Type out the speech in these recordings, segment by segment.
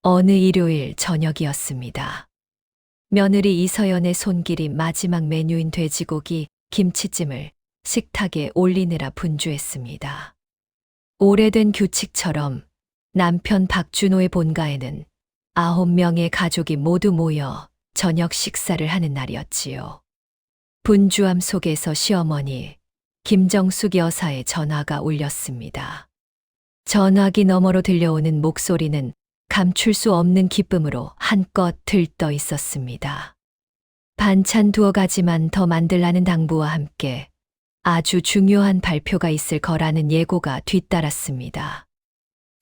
어느 일요일 저녁이었습니다. 며느리 이서연의 손길이 마지막 메뉴인 돼지고기, 김치찜을 식탁에 올리느라 분주했습니다. 오래된 규칙처럼 남편 박준호의 본가에는 9명의 가족이 모두 모여 저녁 식사를 하는 날이었지요. 분주함 속에서 시어머니 김정숙 여사의 전화가 울렸습니다. 전화기 너머로 들려오는 목소리는 감출 수 없는 기쁨으로 한껏 들떠 있었습니다. 반찬 2가지만 더 만들라는 당부와 함께 아주 중요한 발표가 있을 거라는 예고가 뒤따랐습니다.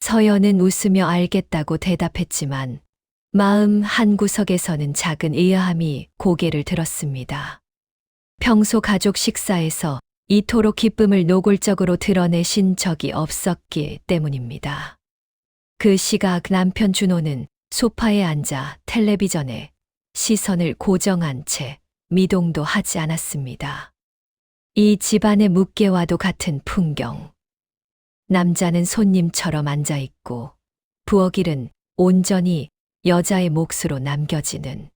서연은 웃으며 알겠다고 대답했지만 마음 한구석에서는 작은 의아함이 고개를 들었습니다. 평소 가족 식사에서 이토록 기쁨을 노골적으로 드러내신 적이 없었기 때문입니다. 그 시각 남편 준호는 소파에 앉아 텔레비전에 시선을 고정한 채 미동도 하지 않았습니다. 이 집안의 묵계와도 같은 풍경. 남자는 손님처럼 앉아있고 부엌일은 온전히 여자의 몫으로 남겨지는.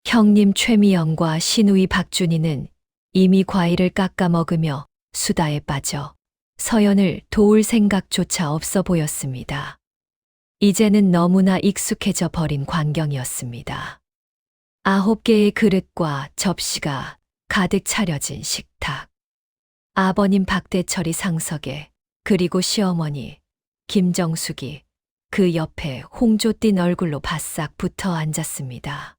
형님 최미영과 시누이 박준희는 이미 과일을 깎아 먹으며 수다에 빠져 서연을 도울 생각조차 없어 보였습니다. 이제는 너무나 익숙해져 버린 광경이었습니다. 9개의 그릇과 접시가 가득 차려진 식탁. 아버님 박대철이 상석에, 그리고 시어머니 김정숙이 그 옆에 홍조 띤 얼굴로 바싹 붙어 앉았습니다.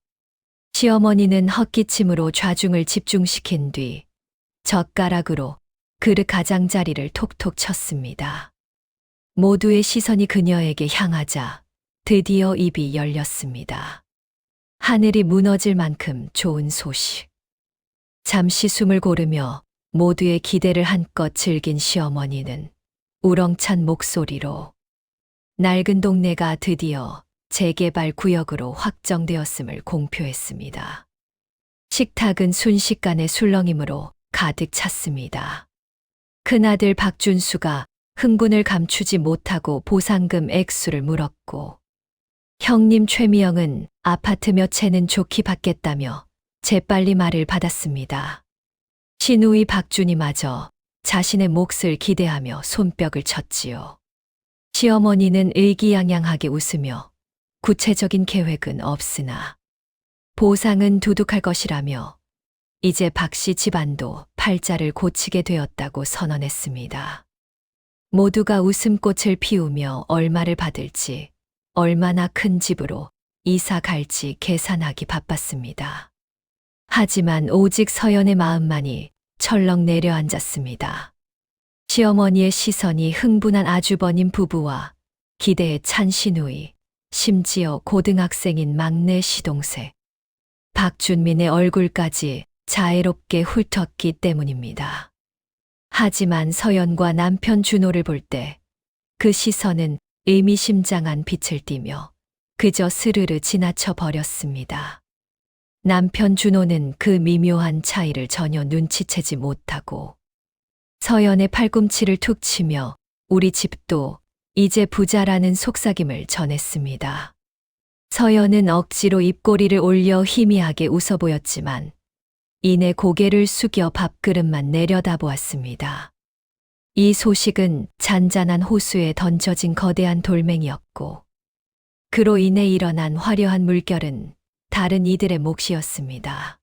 시어머니는 헛기침으로 좌중을 집중시킨 뒤 젓가락으로 그릇 가장자리를 톡톡 쳤습니다. 모두의 시선이 그녀에게 향하자 드디어 입이 열렸습니다. 하늘이 무너질 만큼 좋은 소식. 잠시 숨을 고르며 모두의 기대를 한껏 즐긴 시어머니는 우렁찬 목소리로 낡은 동네가 드디어 재개발 구역으로 확정되었음을 공표했습니다. 식탁은 순식간에 술렁임으로 가득 찼습니다. 큰아들 박준수가 흥분을 감추지 못하고 보상금 액수를 물었고, 형님 최미영은 아파트 몇 채는 좋게 받겠다며 재빨리 말을 받았습니다. 시누이 박준희마저 자신의 몫을 기대하며 손뼉을 쳤지요. 시어머니는 의기양양하게 웃으며 구체적인 계획은 없으나 보상은 두둑할 것이라며 이제 박씨 집안도 팔자를 고치게 되었다고 선언했습니다. 모두가 웃음꽃을 피우며 얼마를 받을지, 얼마나 큰 집으로 이사 갈지 계산하기 바빴습니다. 하지만 오직 서연의 마음만이 철렁 내려앉았습니다. 시어머니의 시선이 흥분한 아주버님 부부와 기대에 찬 시누이, 심지어 고등학생인 막내 시동생 박준민의 얼굴까지 자애롭게 훑었기 때문입니다. 하지만 서연과 남편 준호를 볼 때 그 시선은 의미심장한 빛을 띠며 그저 스르르 지나쳐 버렸습니다. 남편 준호는 그 미묘한 차이를 전혀 눈치채지 못하고 서연의 팔꿈치를 툭 치며 우리 집도 이제 부자라는 속삭임을 전했습니다. 서연은 억지로 입꼬리를 올려 희미하게 웃어 보였지만 이내 고개를 숙여 밥그릇만 내려다보았습니다. 이 소식은 잔잔한 호수에 던져진 거대한 돌멩이였고, 그로 인해 일어난 화려한 물결은 다른 이들의 몫이었습니다.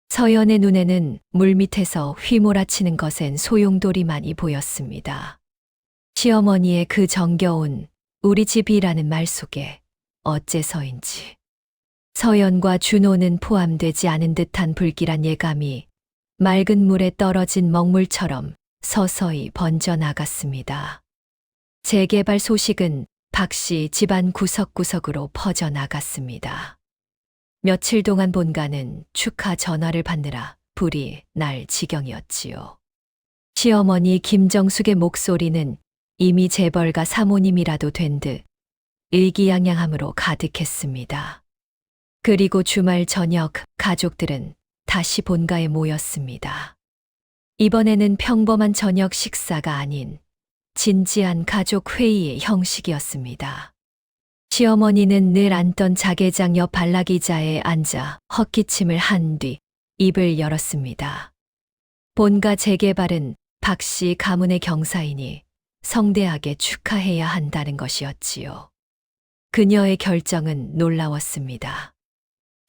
서연의 눈에는 물밑에서 휘몰아치는 것엔 소용돌이만이 보였습니다. 시어머니의 그 정겨운 우리 집이라는 말 속에 어째서인지 서연과 준호는 포함되지 않은 듯한 불길한 예감이 맑은 물에 떨어진 먹물처럼 서서히 번져나갔습니다. 재개발 소식은 박씨 집안 구석구석으로 퍼져나갔습니다. 며칠 동안 본가는 축하 전화를 받느라 불이 날 지경이었지요. 시어머니 김정숙의 목소리는 이미 재벌가 사모님이라도 된 듯 의기양양함으로 가득했습니다. 그리고 주말 저녁 가족들은 다시 본가에 모였습니다. 이번에는 평범한 저녁 식사가 아닌 진지한 가족 회의의 형식이었습니다. 시어머니는 늘 앉던 자개장 옆 발락의자에 앉아 헛기침을 한 뒤 입을 열었습니다. 본가 재개발은 박씨 가문의 경사이니 성대하게 축하해야 한다는 것이었지요. 그녀의 결정은 놀라웠습니다.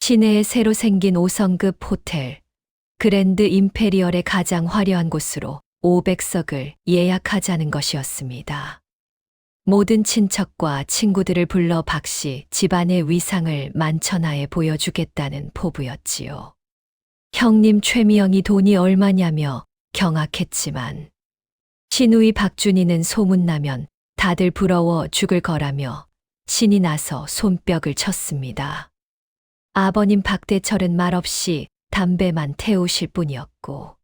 시내에 새로 생긴 5성급 호텔, 그랜드 임페리얼의 가장 화려한 곳으로 500석을 예약하자는 것이었습니다. 모든 친척과 친구들을 불러 박씨 집안의 위상을 만천하에 보여주겠다는 포부였지요. 형님 최미영이 돈이 얼마냐며 경악했지만 시누이 박준이는 소문나면 다들 부러워 죽을 거라며 신이 나서 손뼉을 쳤습니다. 아버님 박대철은 말없이 담배만 태우실 뿐이었고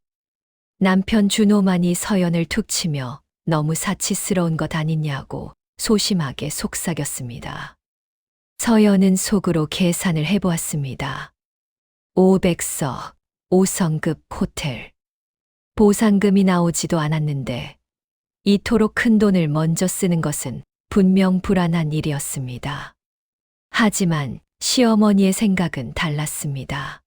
남편 준호만이 서연을 툭 치며 너무 사치스러운 것 아니냐고 소심하게 속삭였습니다. 서연은 속으로 계산을 해보았습니다. 500석, 5성급 호텔. 보상금이 나오지도 않았는데 이토록 큰 돈을 먼저 쓰는 것은 분명 불안한 일이었습니다. 하지만 시어머니의 생각은 달랐습니다.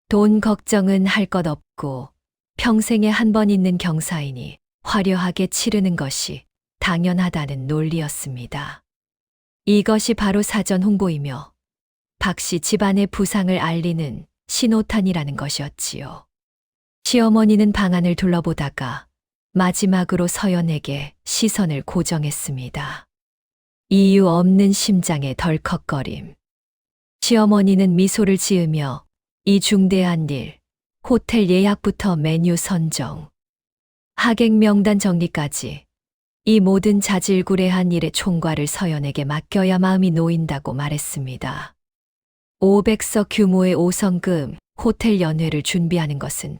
돈 걱정은 할 것 없고 평생에 한 번 있는 경사이니 화려하게 치르는 것이 당연하다는 논리였습니다. 이것이 바로 사전 홍보이며 박씨 집안의 부상을 알리는 신호탄이라는 것이었지요. 시어머니는 방안을 둘러보다가 마지막으로 서연에게 시선을 고정했습니다. 이유 없는 심장의 덜컥거림. 시어머니는 미소를 지으며 이 중대한 일, 호텔 예약부터 메뉴 선정, 하객 명단 정리까지 이 모든 자질구레한 일의 총괄을 서연에게 맡겨야 마음이 놓인다고 말했습니다. 500석 규모의 5성급 호텔 연회를 준비하는 것은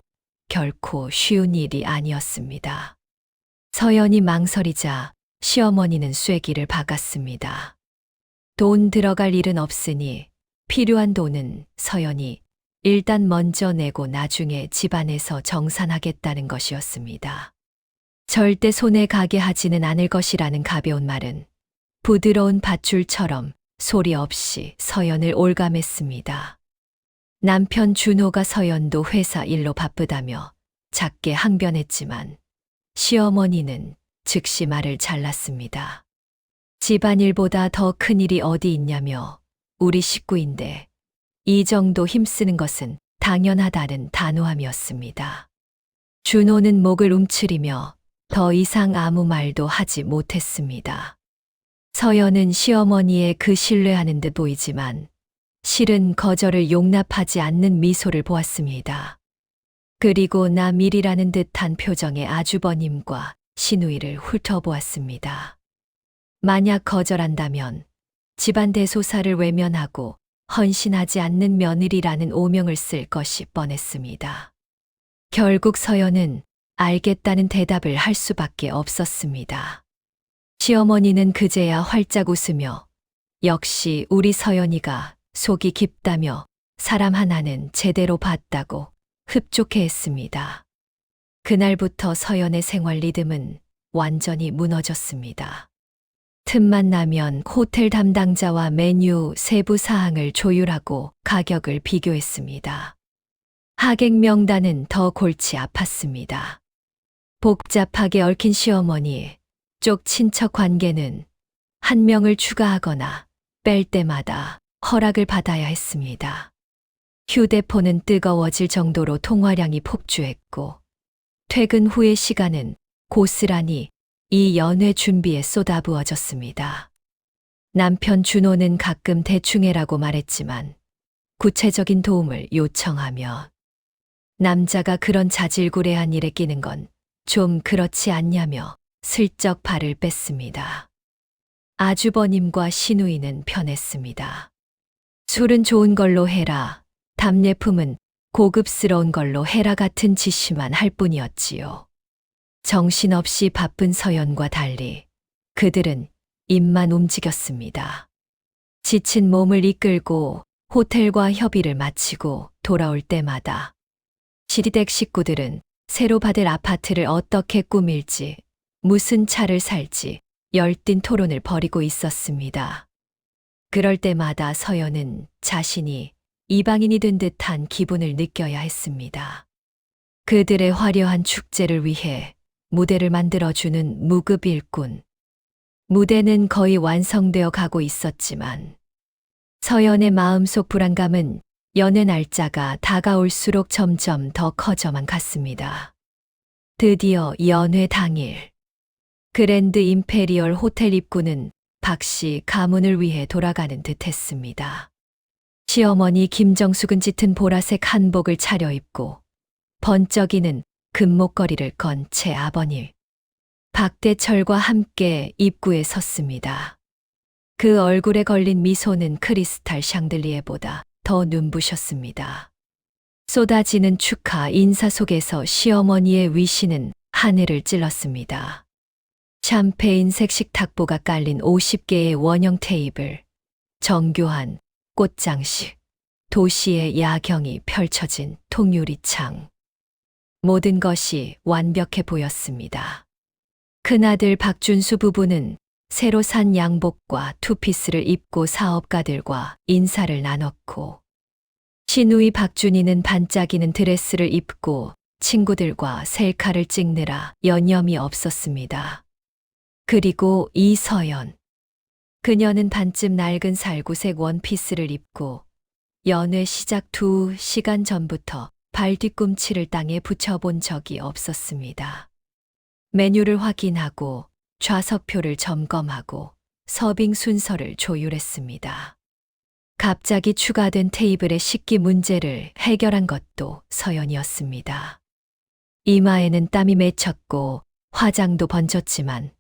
결코 쉬운 일이 아니었습니다. 서연이 망설이자 시어머니는 쐐기를 박았습니다. 돈 들어갈 일은 없으니 필요한 돈은 서연이 일단 먼저 내고 나중에 집안에서 정산하겠다는 것이었습니다. 절대 손에 가게 하지는 않을 것이라는 가벼운 말은 부드러운 밧줄처럼 소리 없이 서연을 올감했습니다. 남편 준호가 서연도 회사 일로 바쁘다며 작게 항변했지만 시어머니는 즉시 말을 잘랐습니다. 집안일보다 더 큰 일이 어디 있냐며 우리 식구인데 이 정도 힘쓰는 것은 당연하다는 단호함이었습니다. 준호는 목을 움츠리며 더 이상 아무 말도 하지 못했습니다. 서연은 시어머니의 그 신뢰하는 듯 보이지만 실은 거절을 용납하지 않는 미소를 보았습니다. 그리고 남일이라는 듯한 표정의 아주버님과 시누이를 훑어보았습니다. 만약 거절한다면 집안 대소사를 외면하고 헌신하지 않는 며느리라는 오명을 쓸 것이 뻔했습니다. 결국 서연은 알겠다는 대답을 할 수밖에 없었습니다. 시어머니는 그제야 활짝 웃으며 역시 우리 서연이가 속이 깊다며 사람 하나는 제대로 봤다고 흡족해했습니다. 그날부터 서연의 생활 리듬은 완전히 무너졌습니다. 틈만 나면 호텔 담당자와 메뉴 세부 사항을 조율하고 가격을 비교했습니다. 하객 명단은 더 골치 아팠습니다. 복잡하게 얽힌 시어머니 쪽 친척 관계는 한 명을 추가하거나 뺄 때마다 허락을 받아야 했습니다. 휴대폰은 뜨거워질 정도로 통화량이 폭주했고 퇴근 후의 시간은 고스란히 이 연회 준비에 쏟아부어졌습니다. 남편 준호는 가끔 대충해라고 말했지만 구체적인 도움을 요청하며 남자가 그런 자질구레한 일에 끼는 건 좀 그렇지 않냐며 슬쩍 발을 뺐습니다. 아주버님과 시누이는 편했습니다. 술은 좋은 걸로 해라, 답례품은 고급스러운 걸로 해라 같은 지시만 할 뿐이었지요. 정신없이 바쁜 서연과 달리 그들은 입만 움직였습니다. 지친 몸을 이끌고 호텔과 협의를 마치고 돌아올 때마다 시리댁 식구들은 새로 받을 아파트를 어떻게 꾸밀지, 무슨 차를 살지 열띤 토론을 벌이고 있었습니다. 그럴 때마다 서연은 자신이 이방인이 된 듯한 기분을 느껴야 했습니다. 그들의 화려한 축제를 위해 무대를 만들어주는 무급 일꾼. 무대는 거의 완성되어 가고 있었지만 서연의 마음속 불안감은 연애 날짜가 다가올수록 점점 더 커져만 갔습니다. 드디어 연회 당일. 그랜드 임페리얼 호텔 입구는 박씨 가문을 위해 돌아가는 듯 했습니다. 시어머니 김정숙은 짙은 보라색 한복을 차려입고 번쩍이는 금목걸이를 건 채 아버님 박대철과 함께 입구에 섰습니다. 그 얼굴에 걸린 미소는 크리스탈 샹들리에보다 더 눈부셨습니다. 쏟아지는 축하 인사 속에서 시어머니의 위신은 하늘을 찔렀습니다. 샴페인색 식탁보가 깔린 50개의 원형 테이블, 정교한 꽃장식, 도시의 야경이 펼쳐진 통유리창. 모든 것이 완벽해 보였습니다. 큰아들 박준수 부부는 새로 산 양복과 투피스를 입고 사업가들과 인사를 나눴고, 시누이 박준희는 반짝이는 드레스를 입고 친구들과 셀카를 찍느라 여념이 없었습니다. 그리고 이서연. 그녀는 반쯤 낡은 살구색 원피스를 입고 연회 시작 2시간 전부터 발 뒤꿈치를 땅에 붙여본 적이 없었습니다. 메뉴를 확인하고 좌석표를 점검하고 서빙 순서를 조율했습니다. 갑자기 추가된 테이블의 식기 문제를 해결한 것도 서연이었습니다. 이마에는 땀이 맺혔고 화장도 번졌지만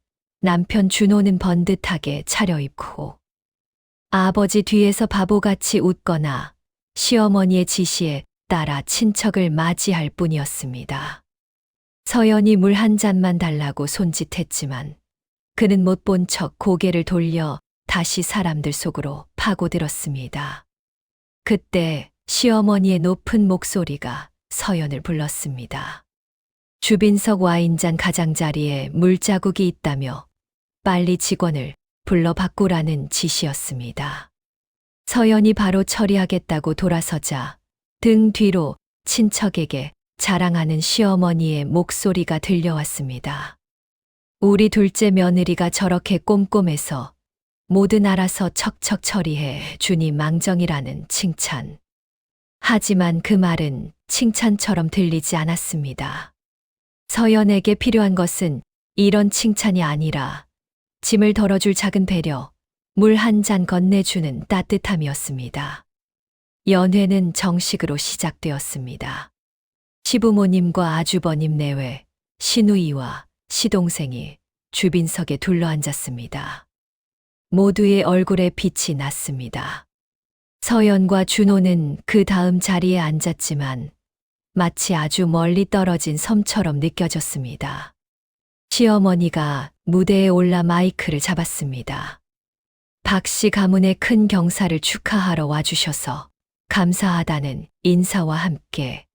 남편 준호는 번듯하게 차려입고 아버지 뒤에서 바보같이 웃거나 시어머니의 지시에 따라 친척을 맞이할 뿐이었습니다. 서연이 물 한 잔만 달라고 손짓했지만 그는 못 본 척 고개를 돌려 다시 사람들 속으로 파고들었습니다. 그때 시어머니의 높은 목소리가 서연을 불렀습니다. 주빈석 와인잔 가장자리에 물자국이 있다며 빨리 직원을 불러 바꾸라는 지시였습니다. 서연이 바로 처리하겠다고 돌아서자 등 뒤로 친척에게 자랑하는 시어머니의 목소리가 들려왔습니다. 우리 둘째 며느리가 저렇게 꼼꼼해서 뭐든 알아서 척척 처리해 주니 망정이라는 칭찬. 하지만 그 말은 칭찬처럼 들리지 않았습니다. 서연에게 필요한 것은 이런 칭찬이 아니라 짐을 덜어줄 작은 배려, 물 한 잔 건네주는 따뜻함이었습니다. 연회는 정식으로 시작되었습니다. 시부모님과 아주버님 내외, 시누이와 시동생이 주빈석에 둘러앉았습니다. 모두의 얼굴에 빛이 났습니다. 서연과 준호는 그 다음 자리에 앉았지만 마치 아주 멀리 떨어진 섬처럼 느껴졌습니다. 시어머니가 무대에 올라 마이크를 잡았습니다. 박씨 가문의 큰 경사를 축하하러 와주셔서 감사하다는 인사와 함께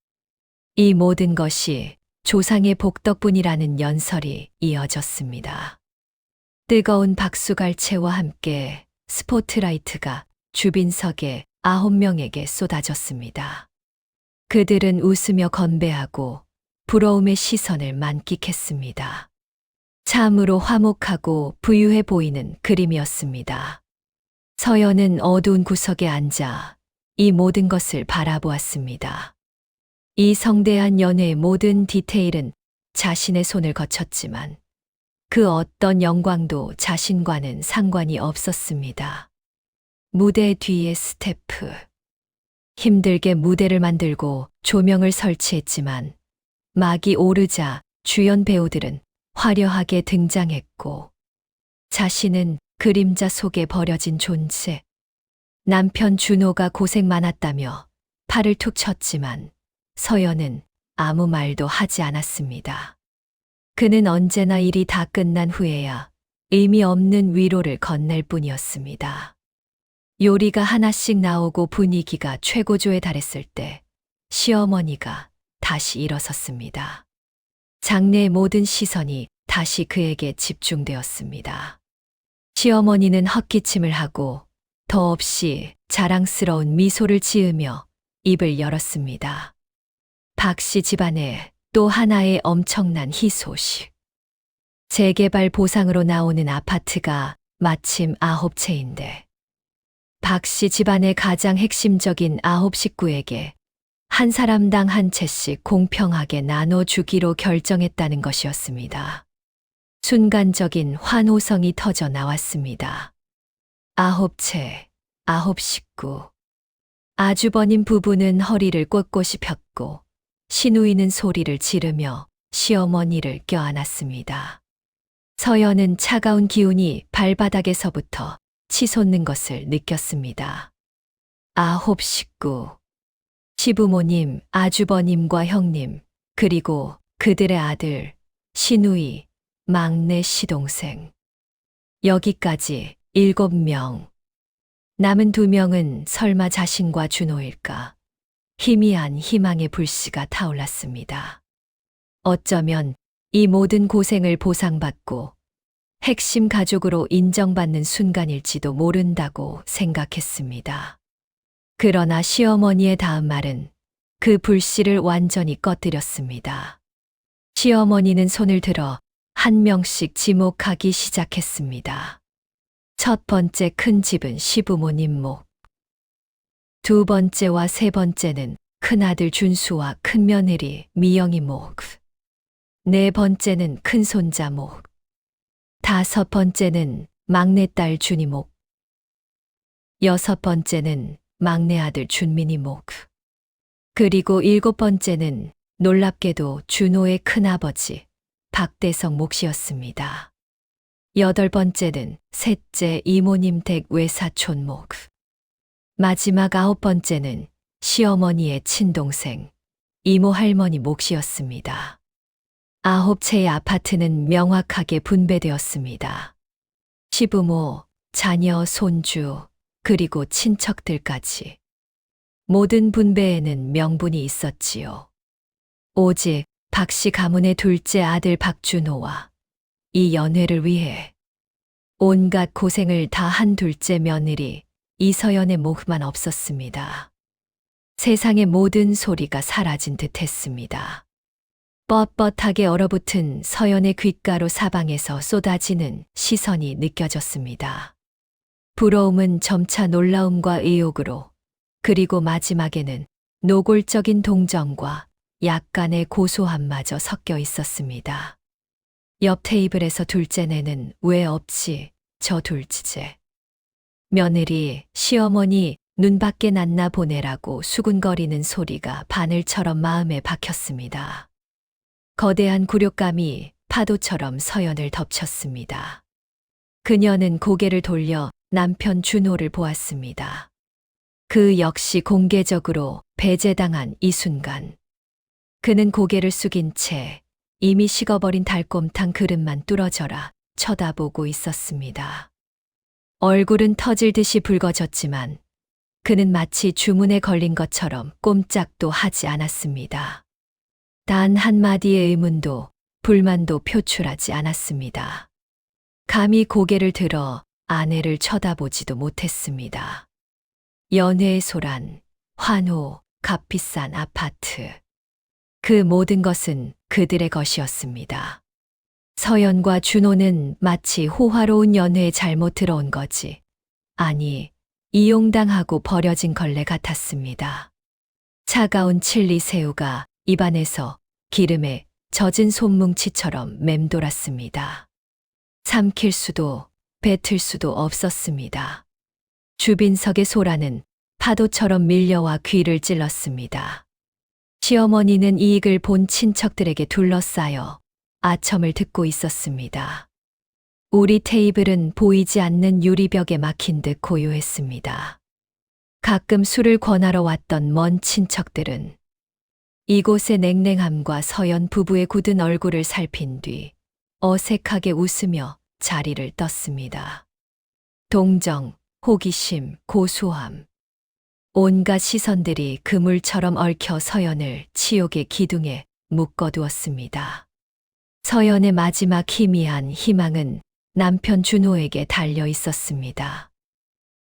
이 모든 것이 조상의 복 덕분이라는 연설이 이어졌습니다. 뜨거운 박수갈채와 함께 스포트라이트가 주빈석의 9명에게 쏟아졌습니다. 그들은 웃으며 건배하고 부러움의 시선을 만끽했습니다. 참으로 화목하고 부유해 보이는 그림이었습니다. 서연은 어두운 구석에 앉아 이 모든 것을 바라보았습니다. 이 성대한 연회의 모든 디테일은 자신의 손을 거쳤지만 그 어떤 영광도 자신과는 상관이 없었습니다. 무대 뒤의 스태프. 힘들게 무대를 만들고 조명을 설치했지만 막이 오르자 주연 배우들은 화려하게 등장했고 자신은 그림자 속에 버려진 존재. 남편 준호가 고생 많았다며 팔을 툭 쳤지만 서연은 아무 말도 하지 않았습니다. 그는 언제나 일이 다 끝난 후에야 의미 없는 위로를 건넬 뿐이었습니다. 요리가 하나씩 나오고 분위기가 최고조에 달했을 때 시어머니가 다시 일어섰습니다. 장내의 모든 시선이 다시 그에게 집중되었습니다. 시어머니는 헛기침을 하고 더없이 자랑스러운 미소를 지으며 입을 열었습니다. 박 씨 집안에 또 하나의 엄청난 희소식. 재개발 보상으로 나오는 아파트가 마침 9채인데 박 씨 집안의 가장 핵심적인 9식구에게 한 사람당 한 채씩 공평하게 나눠주기로 결정했다는 것이었습니다. 순간적인 환호성이 터져 나왔습니다. 9채, 9식구. 아주버님 부부는 허리를 꼿꼿이 폈고 시누이는 소리를 지르며 시어머니를 껴안았습니다. 서연은 차가운 기운이 발바닥에서부터 치솟는 것을 느꼈습니다. 9식구. 시부모님, 아주버님과 형님, 그리고 그들의 아들, 시누이, 막내 시동생. 여기까지 7명. 남은 2명은 설마 자신과 준호일까? 희미한 희망의 불씨가 타올랐습니다. 어쩌면 이 모든 고생을 보상받고 핵심 가족으로 인정받는 순간일지도 모른다고 생각했습니다. 그러나 시어머니의 다음 말은 그 불씨를 완전히 꺼뜨렸습니다. 시어머니는 손을 들어 한 명씩 지목하기 시작했습니다. 첫 번째 큰 집은 시부모님 목. 두 번째와 세 번째는 큰아들 준수와 큰며느리 미영이 목. 네 번째는 큰손자 목. 다섯 번째는 막내딸 준이 목. 여섯 번째는 막내 아들 준민이 목. 그리고 7번째는 놀랍게도 준호의 큰아버지 박대성 몫이었습니다. 8번째는 셋째 이모님 댁 외사촌 목. 마지막 9번째는 시어머니의 친동생 이모 할머니 몫이었습니다. 9채의 아파트는 명확하게 분배되었습니다. 시부모, 자녀, 손주, 그리고 친척들까지. 모든 분배에는 명분이 있었지요. 오직 박 씨 가문의 둘째 아들 박준호와 이 연회를 위해 온갖 고생을 다한 둘째 며느리 이서연의 목만 없었습니다. 세상의 모든 소리가 사라진 듯 했습니다. 뻣뻣하게 얼어붙은 서연의 귓가로 사방에서 쏟아지는 시선이 느껴졌습니다. 부러움은 점차 놀라움과 의욕으로, 그리고 마지막에는 노골적인 동정과 약간의 고소함마저 섞여 있었습니다. 옆 테이블에서 둘째네는 왜 없지, 저 둘째. 며느리, 시어머니 눈 밖에 놨나 보내라고 수군거리는 소리가 바늘처럼 마음에 박혔습니다. 거대한 굴욕감이 파도처럼 서연을 덮쳤습니다. 그녀는 고개를 돌려 남편 준호를 보았습니다. 그 역시 공개적으로 배제당한 이 순간. 그는 고개를 숙인 채 이미 식어버린 달곰탕 그릇만 뚫어져라 쳐다보고 있었습니다. 얼굴은 터질 듯이 붉어졌지만 그는 마치 주문에 걸린 것처럼 꼼짝도 하지 않았습니다. 단 한마디의 의문도 불만도 표출하지 않았습니다. 감히 고개를 들어 아내를 쳐다보지도 못했습니다. 연회의 소란, 환호, 값비싼 아파트. 그 모든 것은 그들의 것이었습니다. 서연과 준호는 마치 호화로운 연회에 잘못 들어온 거지. 아니, 이용당하고 버려진 걸레 같았습니다. 차가운 칠리 새우가 입안에서 기름에 젖은 솜뭉치처럼 맴돌았습니다. 삼킬 수도 뱉을 수도 없었습니다. 주빈석의 소라는 파도처럼 밀려와 귀를 찔렀습니다. 시어머니는 이익을 본 친척들에게 둘러싸여 아첨을 듣고 있었습니다. 우리 테이블은 보이지 않는 유리벽에 막힌 듯 고요했습니다. 가끔 술을 권하러 왔던 먼 친척들은 이곳의 냉랭함과 서연 부부의 굳은 얼굴을 살핀 뒤 어색하게 웃으며 자리를 떴습니다. 동정, 호기심, 고소함. 온갖 시선들이 그물처럼 얽혀 서연을 치욕의 기둥에 묶어두었습니다. 서연의 마지막 희미한 희망은 남편 준호에게 달려 있었습니다.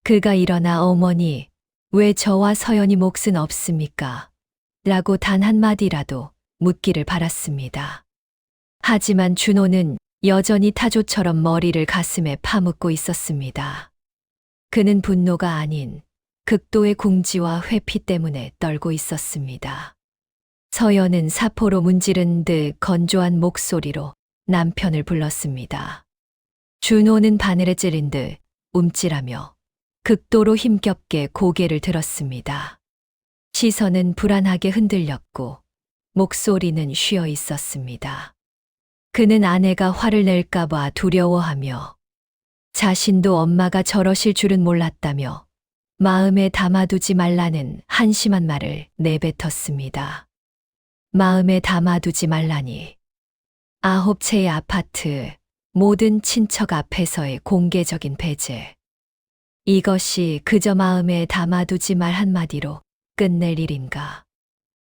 그가 일어나 어머니, 왜 저와 서연이 몫은 없습니까? 라고 단 한마디라도 묻기를 바랐습니다. 하지만 준호는 여전히 타조처럼 머리를 가슴에 파묻고 있었습니다. 그는 분노가 아닌 극도의 궁지와 회피 때문에 떨고 있었습니다. 서연은 사포로 문지른 듯 건조한 목소리로 남편을 불렀습니다. 준호는 바늘에 찔린 듯 움찔하며 극도로 힘겹게 고개를 들었습니다. 시선은 불안하게 흔들렸고 목소리는 쉬어 있었습니다. 그는 아내가 화를 낼까봐 두려워하며 자신도 엄마가 저러실 줄은 몰랐다며 마음에 담아두지 말라는 한심한 말을 내뱉었습니다. 마음에 담아두지 말라니. 9채의 아파트, 모든 친척 앞에서의 공개적인 배제. 이것이 그저 마음에 담아두지 말 한마디로 끝낼 일인가.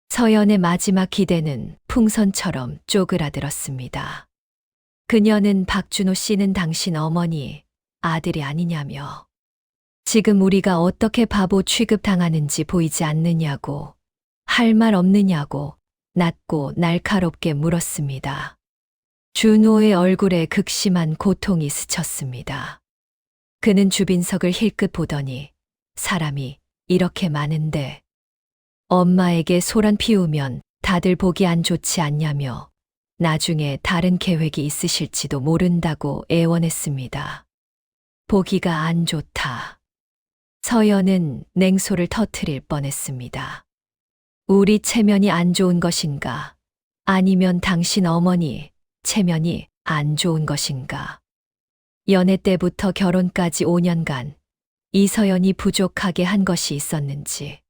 서연의 마지막 기대는 풍선처럼 쪼그라들었습니다. 그녀는 박준호 씨는 당신 어머니, 아들이 아니냐며. 지금 우리가 어떻게 바보 취급당하는지 보이지 않느냐고, 할 말 없느냐고 낮고 날카롭게 물었습니다. 준호의 얼굴에 극심한 고통이 스쳤습니다. 그는 주빈석을 힐끗 보더니 사람이 이렇게 많은데 엄마에게 소란 피우면 다들 보기 안 좋지 않냐며 나중에 다른 계획이 있으실지도 모른다고 애원했습니다. 보기가 안 좋다. 서연은 냉소를 터뜨릴 뻔했습니다. 우리 체면이 안 좋은 것인가? 아니면 당신 어머니 체면이 안 좋은 것인가? 연애 때부터 결혼까지 5년간 이서연이 부족하게 한 것이 있었는지,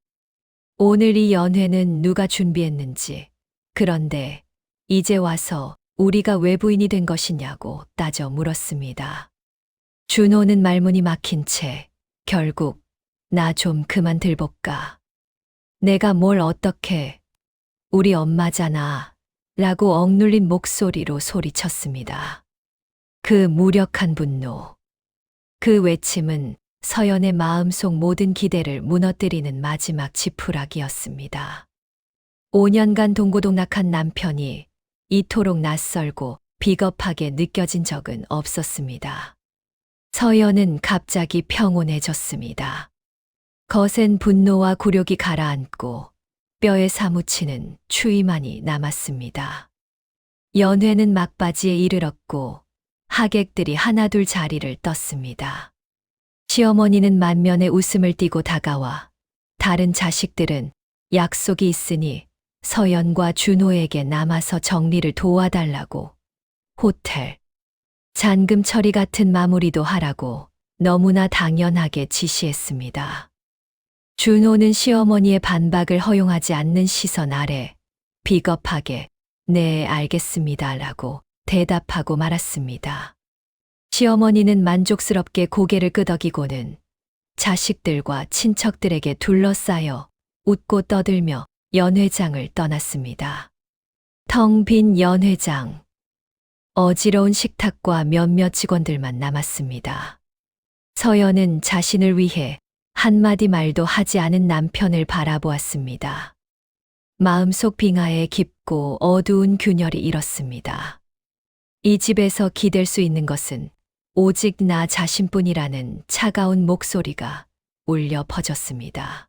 오늘 이 연회는 누가 준비했는지, 그런데 이제 와서 우리가 외부인이 된 것이냐고 따져 물었습니다. 준호는 말문이 막힌 채 결국 나 좀 그만 들볼까. 내가 뭘 어떻게, 우리 엄마잖아 라고 억눌린 목소리로 소리쳤습니다. 그 무력한 분노, 그 외침은 서연의 마음속 모든 기대를 무너뜨리는 마지막 지푸라기였습니다. 5년간 동고동락한 남편이 이토록 낯설고 비겁하게 느껴진 적은 없었습니다. 서연은 갑자기 평온해졌습니다. 거센 분노와 굴욕이 가라앉고 뼈에 사무치는 추위만이 남았습니다. 연회는 막바지에 이르렀고 하객들이 하나둘 자리를 떴습니다. 시어머니는 만면에 웃음을 띠고 다가와 다른 자식들은 약속이 있으니 서연과 준호에게 남아서 정리를 도와달라고, 호텔, 잔금 처리 같은 마무리도 하라고 너무나 당연하게 지시했습니다. 준호는 시어머니의 반박을 허용하지 않는 시선 아래 비겁하게 네, 알겠습니다라고 대답하고 말았습니다. 시어머니는 만족스럽게 고개를 끄덕이고는 자식들과 친척들에게 둘러싸여 웃고 떠들며 연회장을 떠났습니다. 텅 빈 연회장. 어지러운 식탁과 몇몇 직원들만 남았습니다. 서연은 자신을 위해 한마디 말도 하지 않은 남편을 바라보았습니다. 마음속 빙하에 깊고 어두운 균열이 일었습니다. 이 집에서 기댈 수 있는 것은 오직 나 자신뿐이라는 차가운 목소리가 울려 퍼졌습니다.